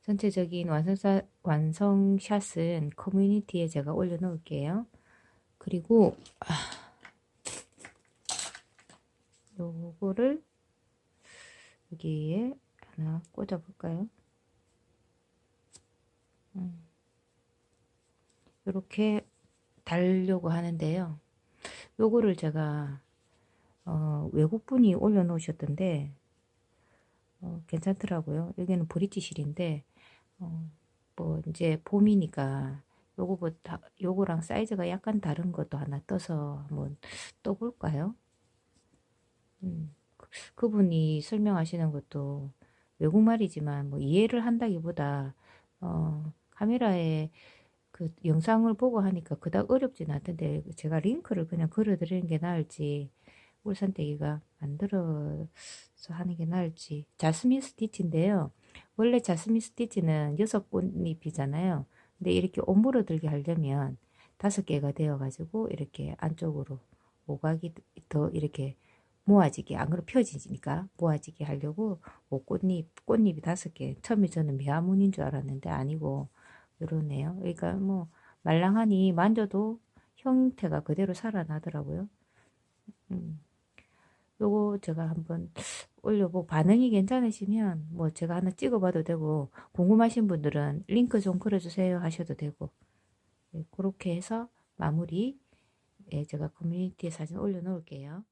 전체적인 완성샷은 커뮤니티에 제가 올려 놓을게요. 그리고 요거를 여기에 하나 꽂아 볼까요? 이렇게 달려고 하는데요. 요거를 제가 외국분이 올려 놓으셨던데 괜찮더라고요. 여기는 브릿지실인데 뭐 이제 봄이니까 요거보다 요거랑 사이즈가 약간 다른 것도 하나 떠서 한번 떠볼까요? 그분이 설명하시는 것도 외국말이지만 뭐 이해를 한다기보다 카메라에 그 영상을 보고 하니까 그닥 어렵진 않던데 제가 링크를 그냥 걸어드리는 게 나을지 울산떼기가 만들어서 하는 게 나을지 자스민 스티치인데요. 원래 자스민 스티치는 6꽃잎이잖아요. 근데 이렇게 오므러들게 하려면 5개가 되어 가지고 이렇게 안쪽으로 오각이 더 이렇게 모아지게 안 그러면 펴지니까 모아지게 하려고 꽃잎이 5개. 처음에 저는 매화문인 줄 알았는데 아니고 요러네요. 그러니까 뭐 말랑하니 만져도 형태가 그대로 살아나더라고요. 요거 제가 한번 올려보고 반응이 괜찮으시면 뭐 제가 하나 찍어봐도 되고 궁금하신 분들은 링크 좀 걸어주세요 하셔도 되고 네, 그렇게 해서 마무리 예, 제가 커뮤니티에 사진 올려놓을게요.